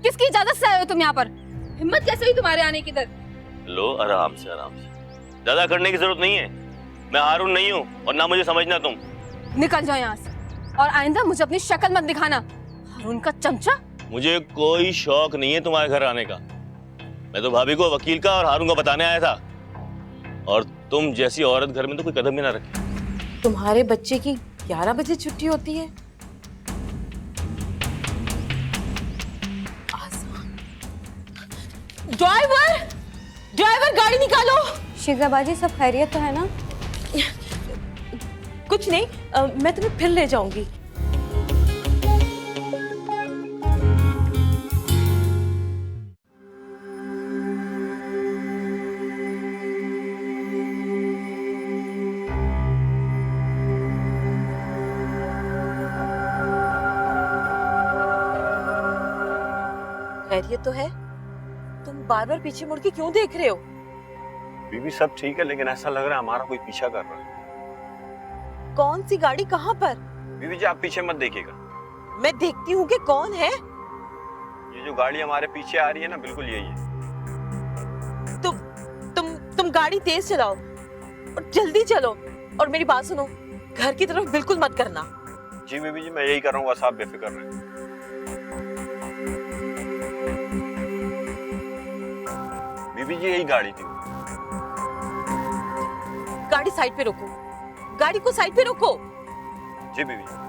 किसकी इजाजत से आए हो तुम यहाँ पर? हिम्मत कैसे हुई तुम्हारे आने की? इधर लो, आराम से आराम से, ज्यादा करने की जरूरत नहीं है। मैं हारून नहीं हूँ और ना मुझे समझना तुम। निकल जाओ यहाँ से और आइंदा मुझे अपनी शक्ल मत दिखाना, हारून का चमचा। मुझे कोई शौक नहीं है तुम्हारे घर आने का। मैं तो भाभी को वकील का और हारून का बताने आया था, और तुम जैसी औरत घर में तो कोई कदम भी ना रखे। तुम्हारे बच्चे की 11 बजे छुट्टी होती है? ड्राइवर, ड्राइवर गाड़ी निकालो। शिजाबाजी, सब खैरियत तो है ना? कुछ नहीं, मैं तुम्हें फिर ले जाऊंगी। खैरियत तो है? तुम बार बार पीछे मुड़ के क्यों देख रहे हो? बीबी सब ठीक है, लेकिन ऐसा लग रहा है हमारा कोई पीछा कर रहा है। कौन सी गाड़ी कहाँ पर? बीबी जी, आप पीछे मत देखिएगा। मैं देखती हूँ कि कौन है। ये जो गाड़ी हमारे पीछे आ रही है ना, बिल्कुल यही है। तुम गाड़ी तेज चलाओ और जल्दी चलो, और मेरी बात सुनो, घर की तरफ बिल्कुल मत करना। जी बीबी जी, मैं यही कर रहा हूँ, बस आप बेफिक्र रहें। बीबी जी, यही गाड़ी थी। गाड़ी साइड पे रोको, गाड़ी को साइड पे रोको। जी बीबी जी।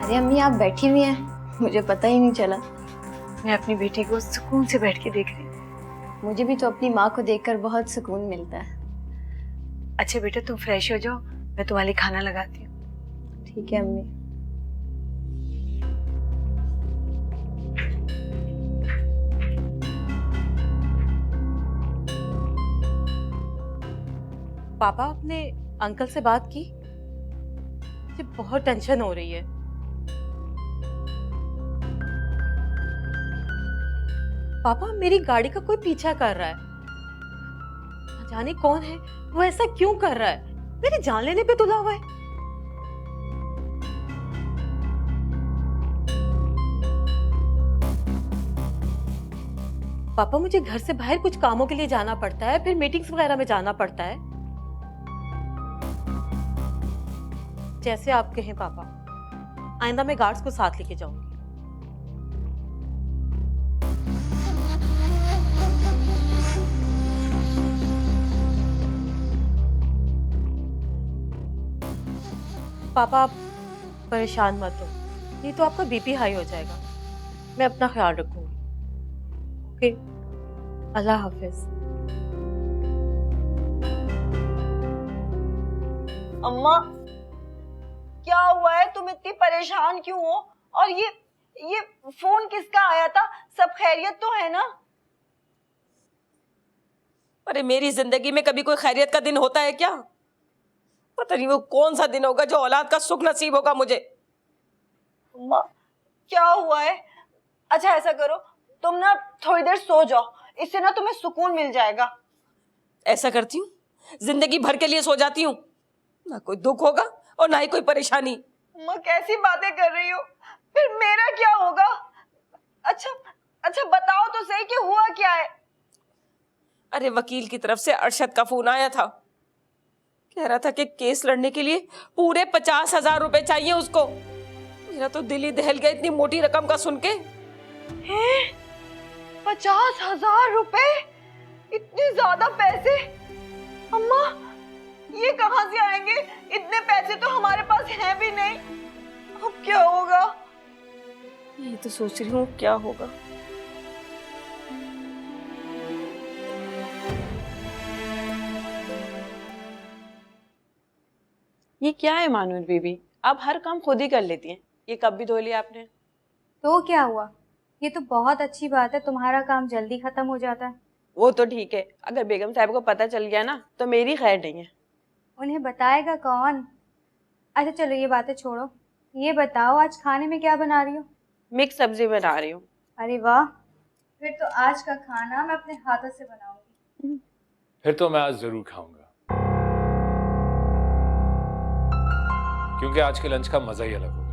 अरे अम्मी, आप बैठी हुई हैं, मुझे पता ही नहीं चला। मैं अपनी बेटी को सुकून से बैठ के देख रही हूँ। मुझे भी तो अपनी माँ को देखकर बहुत सुकून मिलता है। अच्छा बेटा, तुम फ्रेश हो जाओ, मैं तुम्हारे लिए खाना लगाती हूँ। ठीक है अम्मी। पापा, आपने अंकल से बात की? मुझे बहुत टेंशन हो रही है। पापा, मेरी गाड़ी का कोई पीछा कर रहा है। न जाने कौन है, वो ऐसा क्यों कर रहा है? मेरी जान लेने पे तुला हुआ है। पापा, मुझे घर से बाहर कुछ कामों के लिए जाना पड़ता है, फिर मीटिंग्स वगैरह में जाना पड़ता है। जैसे आप कहें पापा, आइंदा मैं गार्ड्स को साथ लेके जाऊंगी। पापा, आप परेशान मत हो, नहीं तो आपका बीपी हाई हो जाएगा। मैं अपना ख्याल रखूंगी। ओके, अल्लाह हाफिज। अम्मा, क्या हुआ है? तुम इतनी परेशान क्यों हो? और ये फोन किसका आया था? सब खैरियत तो है ना? अरे मेरी जिंदगी में कभी कोई खैरियत का दिन होता है क्या? पता नहीं वो कौन सा दिन होगा जो औलाद का सुख नसीब होगा मुझे। अम्मा, क्या हुआ है? अच्छा ऐसा करो, तुम ना थोड़ी देर सो जाओ, इससे ना तुम्हें सुकून मिल जाएगा। ऐसा करती हूँ, जिंदगी भर के लिए सो जाती हूँ, ना कोई दुख होगा और ना ही कोई परेशानी। अम्मा, कैसी बातें कर रही हो? फिर मेरा क्या होगा? अच्छा बताओ तो सही कि हुआ क्या है? अरे वकील की तरफ से अरशद का फोन आया था, कह रहा था कि केस लड़ने के लिए पूरे 50,000 रुपए चाहिए उसको। मेरा तो दिल ही दहल गया इतनी मोटी रकम का सुन के। 50,000 रुपए? इतने ज्यादा पैसे? अम्मा, ये कहाँ से आएंगे? इतने पैसे तो हमारे पास हैं भी नहीं। अब क्या होगा? यही तो सोच रही हूँ क्या होगा। ये क्या है मानूर बीबी, आप हर काम खुद ही कर लेती हैं। ये कब भी धो लिया आपने? तो क्या हुआ? ये तो बहुत अच्छी बात है, तुम्हारा काम जल्दी खत्म हो जाता है। वो तो ठीक है, अगर बेगम साहब को पता चल गया ना तो मेरी खैर नहीं है। उन्हें बताएगा कौन? अच्छा चलो ये बातें छोड़ो, ये बताओ आज खाने में क्या बना रही हो? मिक्स सब्जी बना रही हूँ। अरे वाह, फिर तो आज का खाना मैं अपने हाथों से बनाऊंगी। फिर तो मैं आज जरूर खाऊंगा, क्योंकि आज के लंच का मजा ही अलग होगा।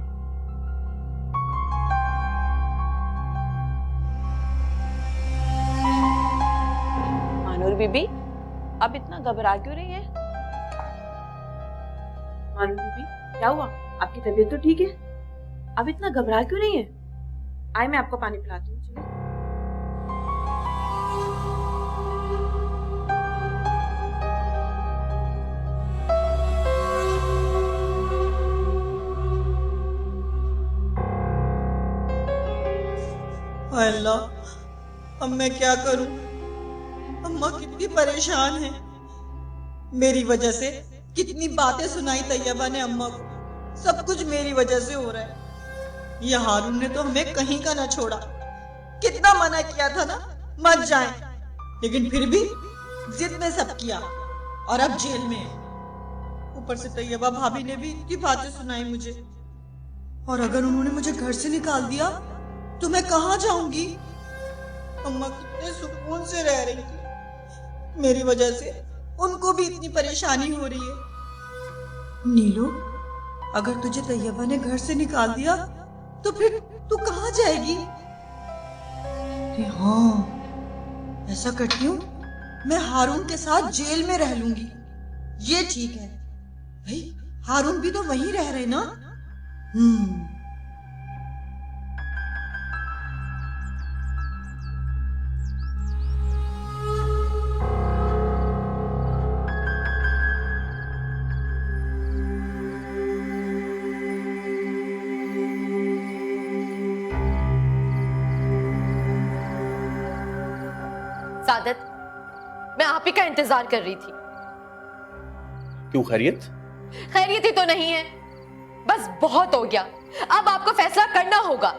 मानूर बीबी, अब इतना घबरा क्यों रही है? मानूर बीबी, क्या हुआ? आपकी तबीयत तो ठीक है? अब इतना घबरा क्यों रही है? आए मैं आपको पानी पिलाती हूँ। चलो। अल्लाह, अब मैं क्या करूं? अम्मा कितनी परेशान है। मेरी वजह से कितनी बातें सुनाई तैयबा ने अम्मा को। सब कुछ मेरी वजह से हो रहा है। ये हारून ने तो हमें कहीं का ना छोड़ा। कितना मना किया था ना मत जाएं, लेकिन फिर भी जिद में सब किया और अब जेल में है। ऊपर से तैयबा भाभी ने भी इतनी बातें सुनाई मुझे। और अगर उन्होंने मुझे घर से निकाल दिया तो मैं कहाँ जाऊंगी? अम्मा कितने सुकून से रह रही थी, मेरी वजह से उनको भी इतनी परेशानी हो रही है। नीलू, अगर तुझे तैयबा ने घर से निकाल दिया तो फिर तू कहाँ जाएगी? हाँ, ऐसा करती हूँ, मैं हारून के साथ जेल में रह लूंगी। ये ठीक है भाई, हारून भी तो वहीं रह रहे ना। सादत, मैं आप ही का इंतजार कर रही थी। क्यों, खैरियत? खैरियत ही तो नहीं है, बस बहुत हो गया। अब आपको फैसला करना होगा।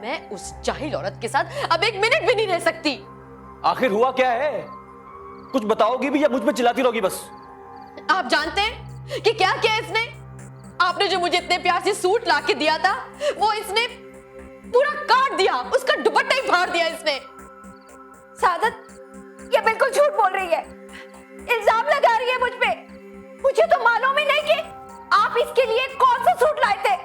मैं उस जाहिल औरत के साथ अब एक मिनट भी नहीं रह सकती। आखिर हुआ क्या है? कुछ बताओगी भी या मुझ पे चिल्लाती रहोगी बस? आप जानते हैं कि क्या किया इसने? आपने जो मुझे इतने प्यार से सूट ला के दिया था, वो इसने पूरा काट दिया, उसका दुपट्टा ही फाड़ दिया इसने। सादत, ये बिल्कुल झूठ बोल रही है, इल्जाम लगा रही है मुझ पे। मुझे तो मालूम ही नहीं कि आप इसके लिए कौन सा सूट लाए थे।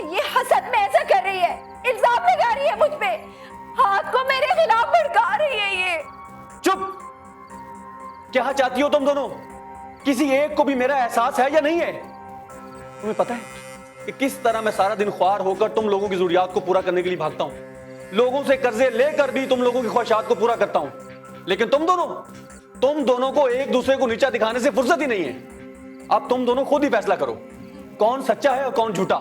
ये हसद में ऐसा कर रही है, इल्जाम लगा रही है मुझ पे, हाथ को मेरे खिलाफ भड़का रही है ये। चुप! क्या चाहती हो तुम दोनों? किसी एक को भी मेरा एहसास है या नहीं है? तुम्हें पता है कि किस तरह मैं सारा दिन ख्वार होकर तुम लोगों की जरूरियात को पूरा करने के लिए भागता हूं? लोगों से कर्जे लेकर भी तुम लोगों की ख्वाहिशात को पूरा करता हूं, लेकिन तुम दोनों को एक दूसरे को नीचा दिखाने से फुर्सत ही नहीं है। अब तुम दोनों खुद ही फैसला करो, कौन सच्चा है और कौन झूठा।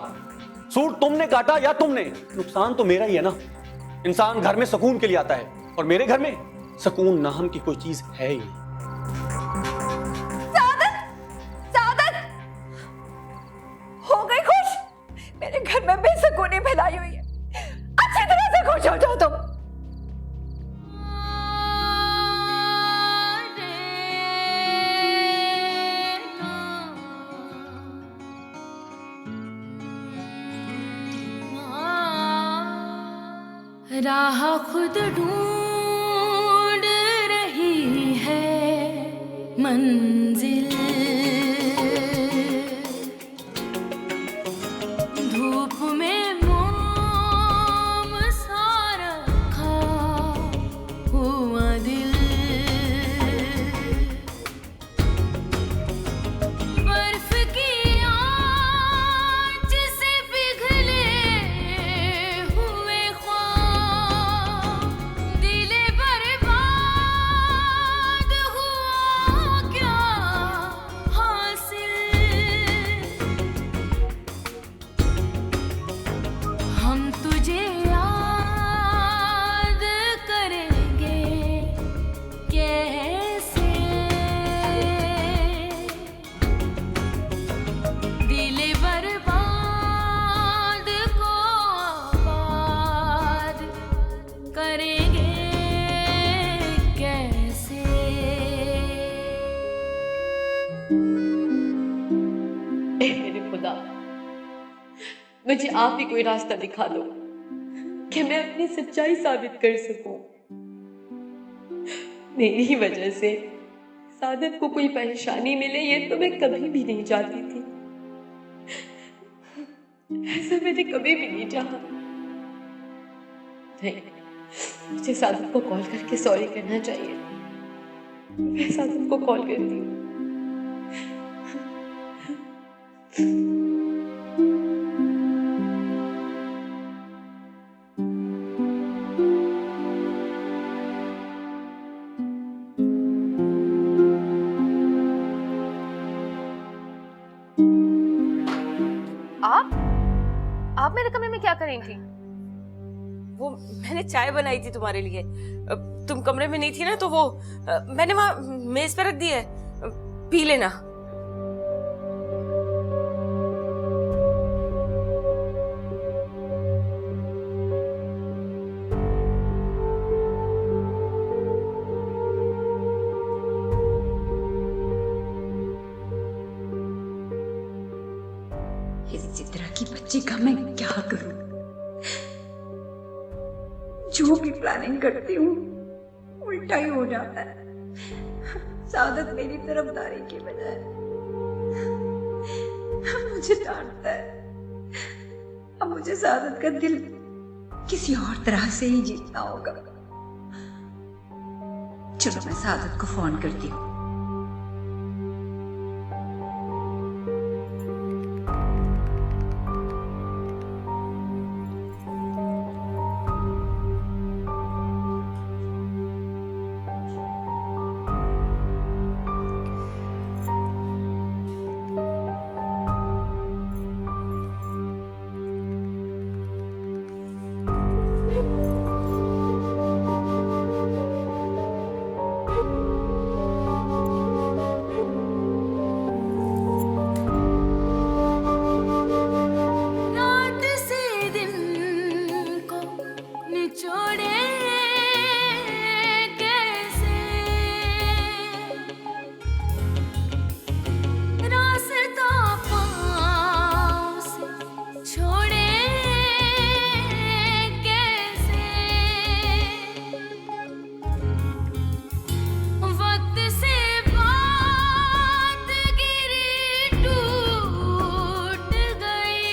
सूट तुमने काटा या तुमने? नुकसान तो मेरा ही है ना। इंसान घर में सुकून के लिए आता है, और मेरे घर में सुकून नाम की कोई चीज है ही नहीं। सादत, हो गई खुश? मेरे घर में बेसुकूनी फैलाई हुई है, अच्छी तरह से खुश हो जाओ तुम। राह खुद ढूंढ रही है मंजिल, धूप में मोम सा रखा हुआ दिल, बर्फ की आंच से पिघले हुए ख्वाब, दिले बर्बाद हुआ क्या मुझे आप ही कोई रास्ता दिखा दो कि मैं अपनी सच्चाई साबित कर सकूं। मेरी ही वजह से सादत को कोई परेशानी मिले ये तो मैं कभी भी नहीं चाहती थी। ऐसा मैंने कभी भी नहीं चाहा। नहीं, मुझे सादत को कॉल करके सॉरी करना चाहिए। मैं सादत को कॉल करती हूँ। आप मेरे कमरे में क्या कर रही थी? वो मैंने चाय बनाई थी तुम्हारे लिए। तुम कमरे में नहीं थी ना, तो वो मैंने वहां मेज पर रख दी है, पी लेना। इस तरह की बच्ची का मैं क्या करूं? जो भी प्लानिंग करती हूँ उल्टा ही हो जाता है। सादत मेरी तरफदारी की बजाय मुझे डांटता है। अब मुझे सादत का दिल किसी और तरह से ही जीतना होगा। चलो मैं सादत को फोन करती हूँ। रात से दिन को निचोड़े कैसे, रास्ता पाँव से छोड़े कैसे, वक्त से बात गिरी टूट गई,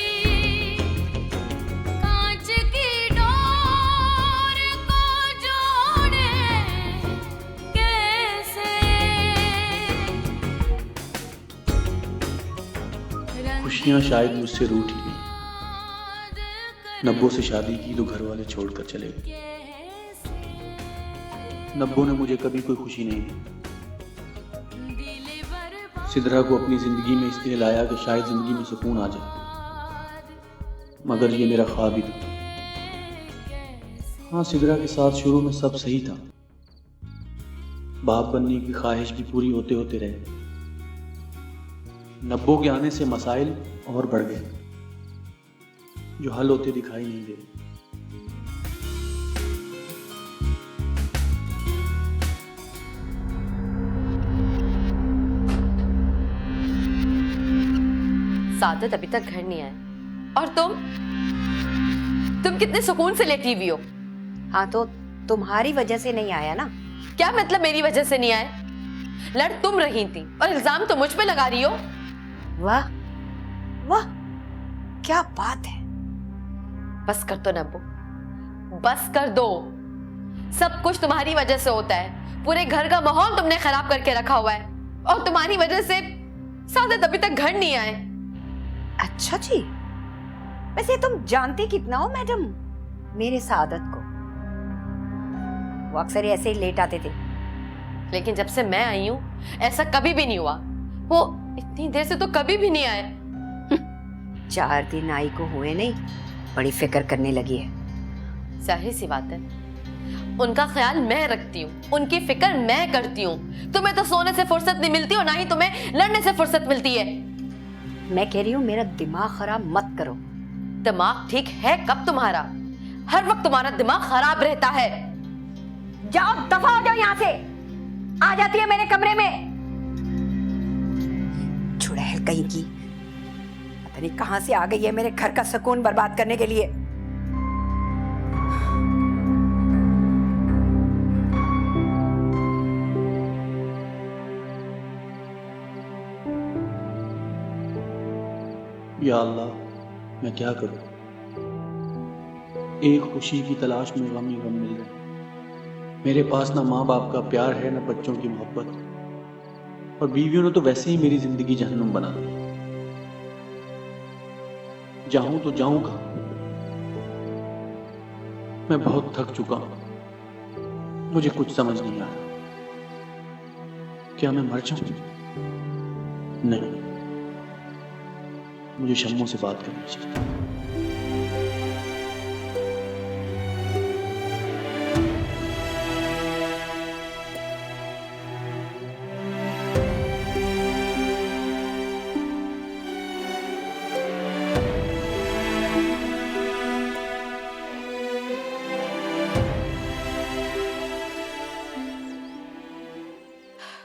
कांच की डोर को जोड़े कैसे। खुशियां शायद मुझसे रूठ ही गई। नब्बो से शादी की तो घर वाले छोड़कर चले गए। नब्बो ने मुझे कभी कोई खुशी नहीं दी। सिद्रा को अपनी जिंदगी में इसलिए लाया कि शायद जिंदगी में सुकून आ जाए, मगर ये मेरा ख्वाब ही था। हाँ, सिद्रा के साथ शुरू में सब सही था। बाप बनने की ख्वाहिश भी पूरी होते होते रहे। नब्बो के आने से मसाइल और बढ़ गए जो हल होते दिखाई नहीं दे। सादत अभी तक घर नहीं आए और तुम कितने सुकून से लेटी हुई हो। हाँ तो तुम्हारी वजह से नहीं आया ना। क्या मतलब मेरी वजह से नहीं आए? लड़ तुम रही थी और इल्जाम तो मुझ पे लगा रही हो। वाह वाह, क्या बात है। बस कर दो नब्बो, बस कर दो। सब कुछ तुम्हारी वजह से होता है। पूरे घर का माहौल तुमने खराब करके रखा हुआ है और तुम्हारी वजह से सादत अभी तक घर नहीं आए। अच्छा जी, वैसे तुम जानती कितना हो मैडम मेरे सादत को? वो अक्सर ऐसे ही लेट आते थे। लेकिन जब से मैं आई हूं ऐसा कभी भी नहीं हुआ। वो इतनी देर से तो कभी भी नहीं आए। 4 दिन आई को हुए नहीं, बड़ी फिक्र करने लगी है। जाहिर सी बात है, उनका ख्याल मैं रखती हूँ, उनकी फिक्र मैं करती हूँ। तुम्हें तो सोने से फुर्सत नहीं मिलती और ना ही तुम्हें लड़ने से फुर्सत मिलती है। मैं कह रही हूँ मेरा दिमाग खराब मत करो। दिमाग ठीक है कब तुम्हारा? हर वक्त तुम्हारा दिमाग खराब रहता है। जाओ, दफा हो जाओ यहाँ से। आ जाती है मेरे कमरे में। चुड़ैल कहीं की, पता पता नहीं कहां से आ गई है मेरे घर का सुकून बर्बाद करने के लिए। या अल्लाह, मैं क्या करूं? एक खुशी की तलाश में गम ही गम मिल रहे हैं। मेरे पास ना माँ बाप का प्यार है, ना बच्चों की मोहब्बत, और बीवियों ने तो वैसे ही मेरी जिंदगी जहन्नुम बना दी। जाऊं तो जाऊं कहां? मैं बहुत थक चुका हूं, मुझे कुछ समझ नहीं आ रहा। क्या मैं मर जाऊं? नहीं, मुझे शम्मो से बात करनी चाहिए।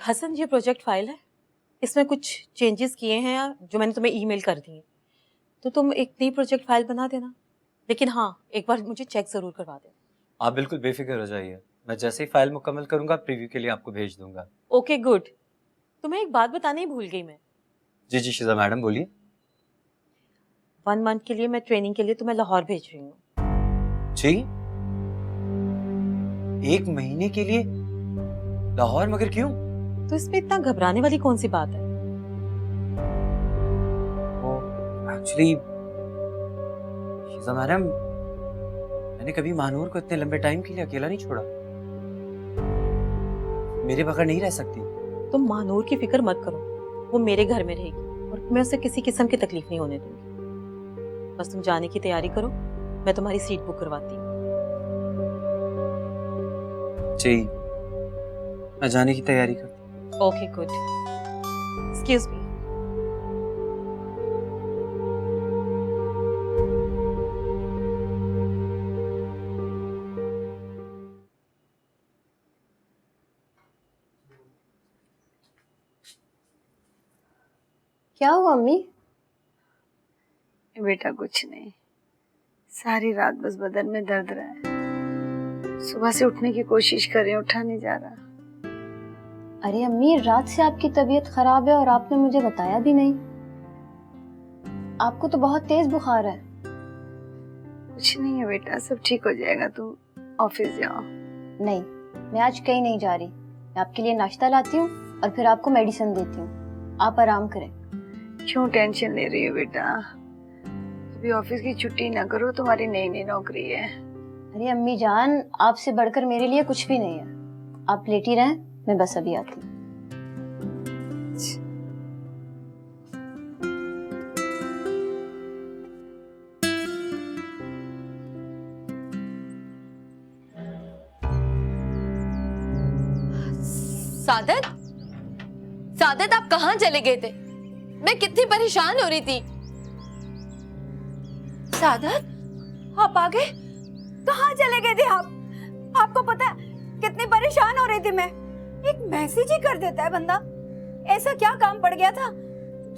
हसन, ये प्रोजेक्ट फाइल है, इसमें कुछ चेंजेस किए हैं जो मैंने तुम्हें ईमेल कर दिए, तो तुम एक नई प्रोजेक्ट फाइल बना देना। लेकिन हाँ, एक बार मुझे चेक जरूर करवा देना। आप बिल्कुल बेफिक्र हो जाइए, मैं जैसे ही फाइल मुकम्मल करूंगा प्रीव्यू के लिए आपको भेज दूंगा। Okay good. तुम्हें एक बात बताने ही भूल गई मैं। जी जी शिजा मैडम बोलिए। 1 मंथ के लिए मैं ट्रेनिंग के लिए तुम्हें लाहौर भेज रही हूँ। जी 1 महीने के लिए लाहौर? मगर क्यों? तो इसमें इतना घबराने वाली कौन सी बात है? एक्चुअली शिजा मैडम, मैंने कभी महानूर को इतने लंबे टाइम के लिए अकेला नहीं छोड़ा। मेरे बगैर नहीं रह सकती। तुम महानूर की फिक्र मत करो, वो मेरे घर में रहेगी और मैं उसे किसी किस्म की तकलीफ नहीं होने दूंगी। बस तुम जाने की तैयारी करो, मैं तुम्हारी सीट बुक करवाती हूँ। जी मैं जाने की तैयारी करती हूँ। Okay good. Excuse me. क्या हुआ अम्मी? बेटा कुछ नहीं, सारी रात बस बदन में दर्द रहा है। सुबह से उठने की कोशिश कर रही हूँ, उठा नहीं जा रहा। अरे अम्मी, रात से आपकी तबीयत खराब है और आपने मुझे बताया भी नहीं। आपको तो बहुत तेज बुखार है। कुछ नहीं है बेटा, सब ठीक हो जाएगा, तुम ऑफिस जाओ। नहीं, मैं आज कहीं नहीं जा रही। मैं आपके लिए नाश्ता लाती हूँ और फिर आपको मेडिसिन देती हूँ। आप आराम करें। क्यों टेंशन ले रही हो बेटा? अभी ऑफिस की छुट्टी ना करो, तुम्हारी नई नई नौकरी है। अरे अम्मी जान, आपसे बढ़कर मेरे लिए कुछ भी नहीं है। आप लेटी रहें, मैं बस अभी आती हूँ। सादत, सादत आप कहाँ चले गए थे? मैं कितनी परेशान हो रही थी। सादत, आप आ गए? कहाँ चले गए थे आप? आपको पता है कितनी परेशान हो रही थी मैं। एक मैसेज ही कर देता है बंदा। ऐसा क्या काम पड़ गया था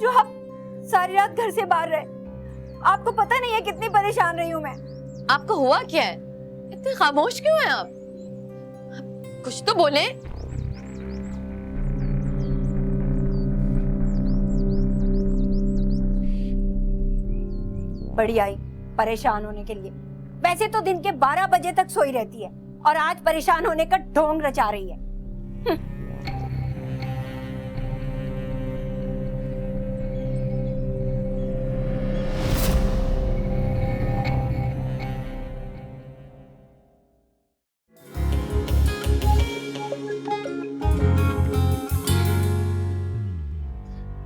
जो आप सारी रात घर से बाहर रहे? आपको पता नहीं है कितनी परेशान रही हूँ मैं। आपको हुआ क्या है? इतने खामोश क्यों हैं आप? कुछ तो बोले। बड़ी आई परेशान होने के लिए। वैसे तो दिन के 12 बजे तक सोई रहती है और आज परेशान होने का ढोंग रचा रही है।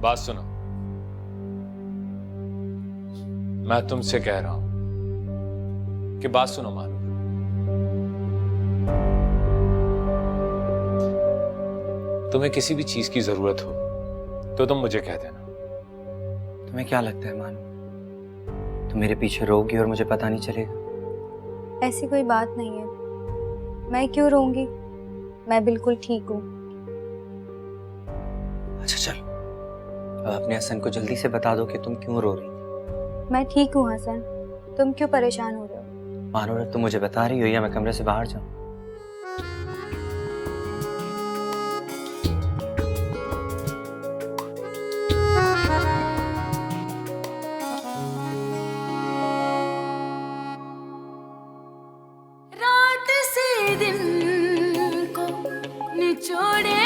बात सुनो, मैं तुमसे कह रहा हूं कि बात सुनो मानो। तुम्हें किसी भी चीज की जरूरत हो तो तुम मुझे कह देना। तुम्हें क्या लगता है मानो, तुम मेरे पीछे रोगी और मुझे पता नहीं चलेगा? ऐसी कोई बात नहीं है। मैं क्यों रोऊंगी? मैं बिल्कुल ठीक हूँ। अच्छा चल, अब अपने हसन को जल्दी से बता दो कि तुम क्यों रो रही थी। मैं ठीक हूँ हसन, तुम क्यों परेशान हो रहे हो? मानूर, तुम मुझे बता रही हो या मैं कमरे से बाहर जाऊं? रात से दिन को निचोड़े